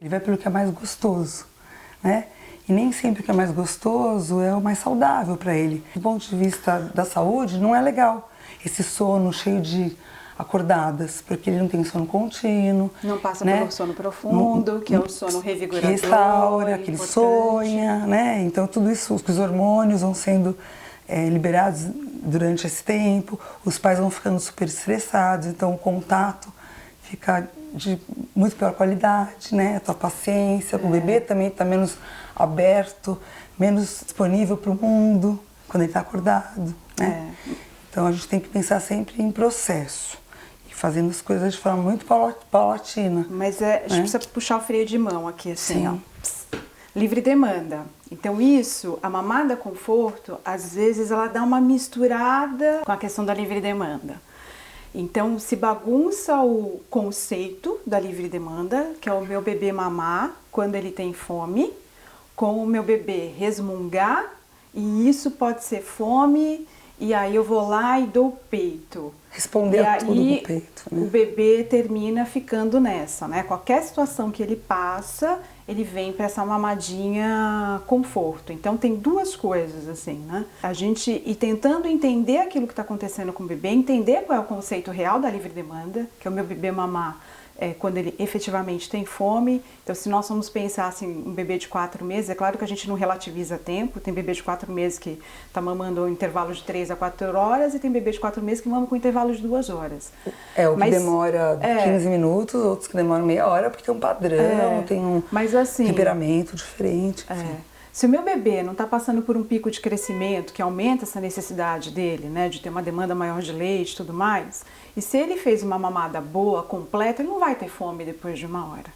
Ele vai pelo que é mais gostoso, né? E nem sempre o que é mais gostoso é o mais saudável para ele. Do ponto de vista da saúde, não é legal esse sono cheio de acordadas, porque ele não tem sono contínuo. Não passa né? pelo sono profundo, que é o sono revigorador. Que restaura, que ele sonha, né? Então tudo isso, os hormônios vão sendo liberados durante esse tempo, os pais vão ficando super estressados, então o contato fica de muito pior qualidade, né? A tua paciência, o bebê também está menos aberto, menos disponível para o mundo quando ele está acordado, né? Então a gente tem que pensar sempre em processo e fazendo as coisas de forma muito paulatina. Mas a gente precisa puxar o freio de mão aqui, assim, Sim. ó. Livre demanda. Então isso, a mamada conforto, às vezes ela dá uma misturada com a questão da livre demanda. Então se bagunça o conceito da livre demanda, que é o meu bebê mamar quando ele tem fome, com o meu bebê resmungar, e isso pode ser fome, e aí eu vou lá e dou o peito. Responder a tudo no peito, né? O bebê termina ficando nessa, né? Qualquer situação que ele passa, ele vem para essa mamadinha conforto. Então tem duas coisas assim, né? A gente ir tentando entender aquilo que está acontecendo com o bebê, entender qual é o conceito real da livre demanda, que é o meu bebê mamar quando ele efetivamente tem fome. Então se nós vamos pensar assim, um bebê de 4 meses, é claro que a gente não relativiza tempo, tem bebê de 4 meses que está mamando em intervalo de 3 a 4 horas e tem bebê de 4 meses que mama com intervalo de 2 horas. O que demora 15 minutos, outros que demoram meia hora, porque tem um padrão, tem um temperamento diferente. Se o meu bebê não está passando por um pico de crescimento que aumenta essa necessidade dele, né, de ter uma demanda maior de leite e tudo mais, e se ele fez uma mamada boa, completa, ele não vai ter fome depois de 1 hora.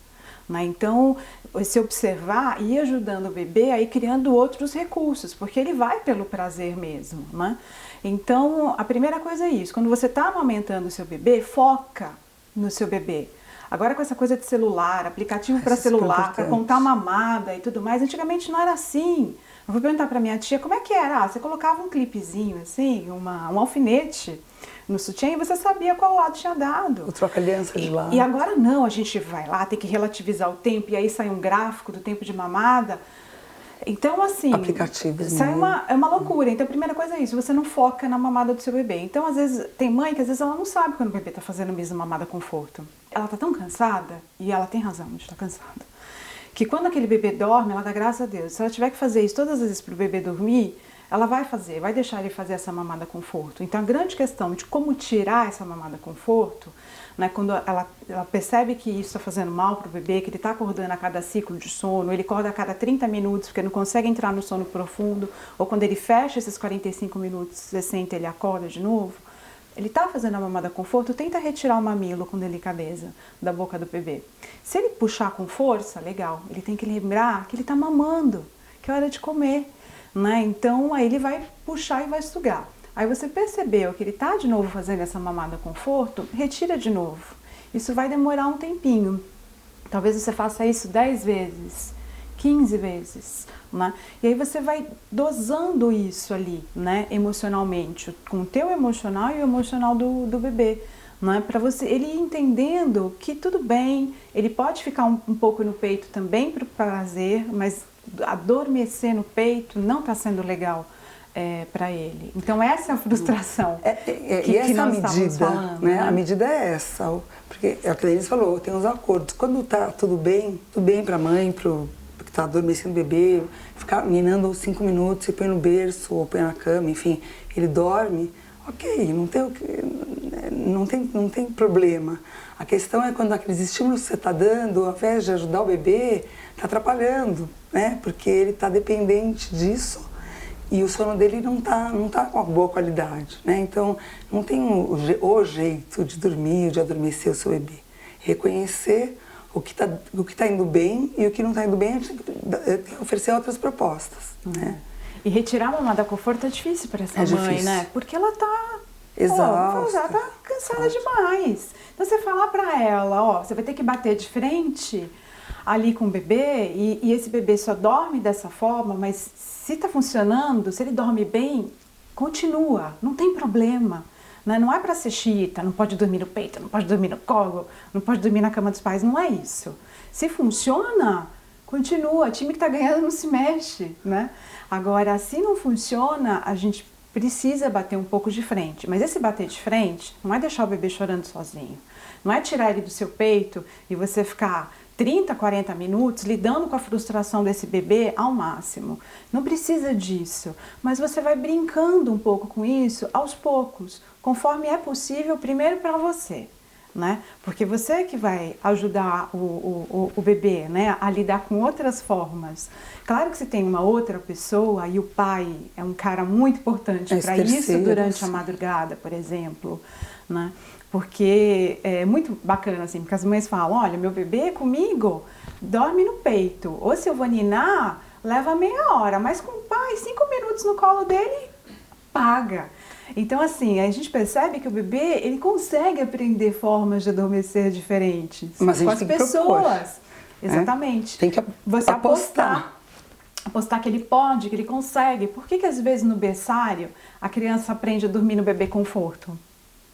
Né? Então, se observar e ir ajudando o bebê a ir criando outros recursos, porque ele vai pelo prazer mesmo. Né? Então, a primeira coisa é isso, quando você está amamentando o seu bebê, foca no seu bebê. Agora com essa coisa de celular, aplicativo para celular, para contar mamada e tudo mais, antigamente não era assim. Eu vou perguntar para minha tia como é que era. Você colocava um clipezinho assim, um alfinete no sutiã e você sabia qual lado tinha dado. O troca-aliança de lado. E agora não, a gente vai lá, tem que relativizar o tempo e aí sai um gráfico do tempo de mamada. Então, assim, aplicativos, é uma loucura. Então, a primeira coisa é isso, você não foca na mamada do seu bebê. Então, às vezes, tem mãe que às vezes ela não sabe quando o bebê está fazendo mesmo mamada conforto. Ela tá tão cansada, e ela tem razão de estar cansada, que quando aquele bebê dorme, ela dá graças a Deus. Se ela tiver que fazer isso todas as vezes para o bebê dormir, ela vai fazer, vai deixar ele fazer essa mamada conforto. Então, a grande questão de como tirar essa mamada conforto, né, quando ela percebe que isso está fazendo mal para o bebê, que ele está acordando a cada ciclo de sono, ele acorda a cada 30 minutos porque não consegue entrar no sono profundo, ou quando ele fecha esses 45 minutos, 60, ele acorda de novo, ele está fazendo a mamada conforto, tenta retirar o mamilo com delicadeza da boca do bebê. Se ele puxar com força, legal, ele tem que lembrar que ele está mamando, que é hora de comer. Né? Então aí ele vai puxar e vai sugar. Aí você percebeu que ele está de novo fazendo essa mamada conforto, retira de novo. Isso vai demorar um tempinho. Talvez você faça isso 10 vezes, 15 vezes. Né? E aí você vai dosando isso ali, né? Emocionalmente, com o teu emocional e o emocional do bebê. Né? Para você, ele ir entendendo que tudo bem, ele pode ficar um pouco no peito também para o prazer, mas adormecer no peito não está sendo legal para ele. Então essa é a frustração que essa medida, falando, né? A medida é essa, porque é o que eles falou, tem os acordos. Quando está tudo bem para a mãe, pro que está adormecendo o bebê, ficar ninando 5 minutos, se põe no berço ou põe na cama, enfim, ele dorme, ok, não tem problema. A questão é quando aqueles estímulos que você está dando, ao invés de ajudar o bebê, está atrapalhando, né? Porque ele está dependente disso e o sono dele não tá com uma boa qualidade, né? Então, não tem o jeito de dormir, de adormecer o seu bebê. Reconhecer o que tá indo bem e o que não está indo bem, tem que oferecer outras propostas, né? E retirar a mamada conforto é difícil para essa mãe, difícil. Né? Porque ela tá exausta, ela tá cansada demais. Então você falar para ela, ó, você vai ter que bater de frente ali com o bebê e esse bebê só dorme dessa forma, mas se tá funcionando, se ele dorme bem, continua, não tem problema. né? Não é para ser xiita, não pode dormir no peito, não pode dormir no colo, não pode dormir na cama dos pais, não é isso. Se funciona, continua, time que está ganhando não se mexe, né? Agora, se não funciona, a gente precisa bater um pouco de frente, mas esse bater de frente não é deixar o bebê chorando sozinho, não é tirar ele do seu peito e você ficar 30, 40 minutos lidando com a frustração desse bebê ao máximo. Não precisa disso, mas você vai brincando um pouco com isso aos poucos, conforme é possível, primeiro para você, né? Porque você que vai ajudar o bebê, né, a lidar com outras formas. Claro que se tem uma outra pessoa, e o pai é um cara muito importante para isso durante a madrugada, por exemplo, né? Porque é muito bacana, assim, porque as mães falam, olha, meu bebê comigo dorme no peito, ou se eu vou ninar, leva meia hora, mas com o pai, 5 minutos no colo dele, paga. Então, assim, a gente percebe que o bebê, ele consegue aprender formas de adormecer diferentes com as pessoas. Exatamente. Tem que você apostar que ele pode, que ele consegue. Por que às vezes no berçário a criança aprende a dormir no bebê conforto?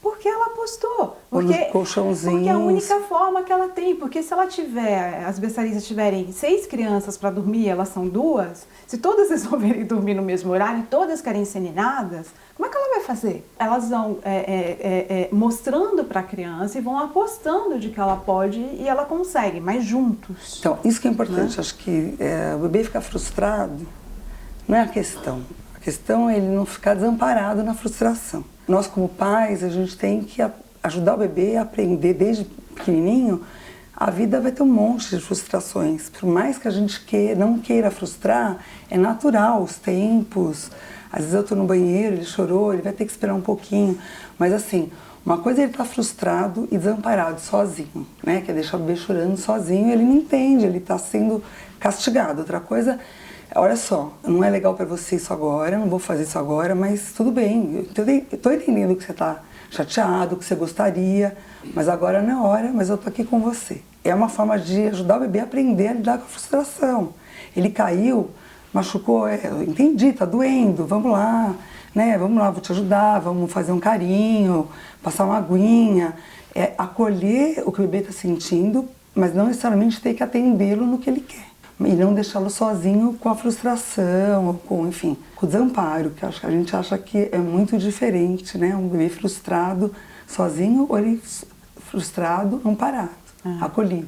Porque ela apostou. Porque é a única forma que ela tem. Porque se ela tiver, as berçaristas tiverem 6 crianças para dormir, elas são 2, se todas resolverem dormir no mesmo horário e todas querem ser ninadas, como é que ela vai fazer? Elas vão mostrando para a criança e vão apostando de que ela pode e ela consegue, mas juntos. Então, isso que é importante. Acho que o bebê ficar frustrado não é a questão. A questão é ele não ficar desamparado na frustração. Nós, como pais, a gente tem que ajudar o bebê a aprender desde pequenininho. A vida vai ter um monte de frustrações. Por mais que a gente não queira frustrar, é natural, os tempos. Às vezes eu estou no banheiro, ele chorou, ele vai ter que esperar um pouquinho. Mas assim, uma coisa é ele estar frustrado e desamparado, sozinho, né? Que é deixar o bebê chorando sozinho, ele não entende, ele está sendo castigado. Outra coisa, olha só, não é legal para você isso agora, não vou fazer isso agora, mas tudo bem. Eu estou entendendo que você está chateado, que você gostaria, mas agora não é hora, mas eu estou aqui com você. É uma forma de ajudar o bebê a aprender a lidar com a frustração. Ele caiu, machucou, eu entendi, tá doendo, vamos lá, né? Vamos lá, vou te ajudar, vamos fazer um carinho, passar uma aguinha. É acolher o que o bebê está sentindo, mas não necessariamente ter que atendê-lo no que ele quer. E não deixá-lo sozinho com a frustração, com, enfim, com o desamparo, que a gente acha que é muito diferente, né? Um bebê frustrado sozinho ou ele frustrado, amparado, acolhido.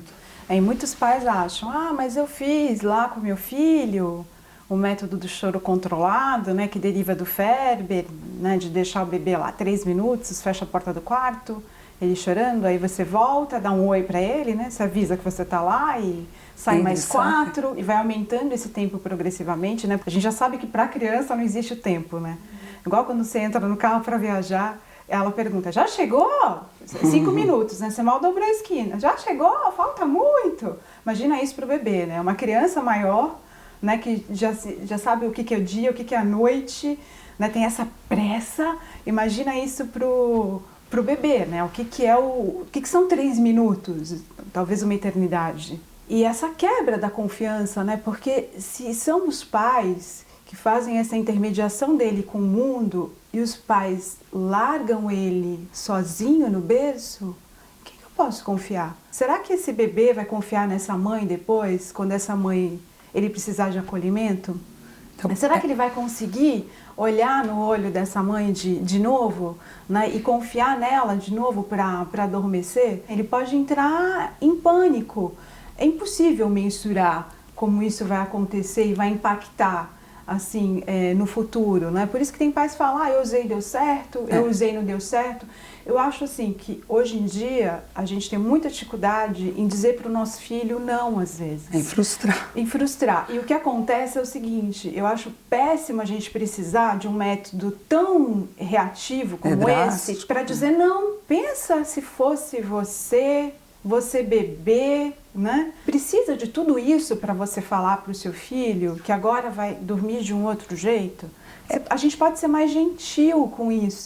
E muitos pais acham, mas eu fiz lá com meu filho o método do choro controlado, né, que deriva do Ferber, né, de deixar o bebê lá 3 minutos, fecha a porta do quarto, ele chorando, aí você volta, dá um oi para ele, né, você avisa que você tá lá e sai mais 4 e vai aumentando esse tempo progressivamente, né? A gente já sabe que para criança não existe o tempo, né? Igual quando você entra no carro para viajar, ela pergunta, já chegou? 5 minutos, né? Você mal dobrou a esquina. Já chegou? Falta muito. Imagina isso pro bebê, né? Uma criança maior, né, que já sabe o que é o dia, o que é a noite, né? Tem essa pressa. Imagina isso pro bebê, né? O que são 3 minutos? Talvez uma eternidade. E essa quebra da confiança, né? Porque se são os pais que fazem essa intermediação dele com o mundo e os pais largam ele sozinho no berço, em que eu posso confiar? Será que esse bebê vai confiar nessa mãe depois, quando essa mãe ele precisar de acolhimento? Então, será que ele vai conseguir olhar no olho dessa mãe de novo, né, e confiar nela de novo para adormecer? Ele pode entrar em pânico. É impossível mensurar como isso vai acontecer e vai impactar assim, no futuro, né? Por isso que tem pais que falam, eu usei e deu certo, eu usei e não deu certo. Eu acho assim que hoje em dia a gente tem muita dificuldade em dizer para o nosso filho não, às vezes. Em frustrar. Em frustrar. E o que acontece é o seguinte, eu acho péssimo a gente precisar de um método tão reativo como esse para dizer não. Pensa se fosse você bebê, né? Precisa de tudo isso para você falar para o seu filho que agora vai dormir de um outro jeito? A gente pode ser mais gentil com isso.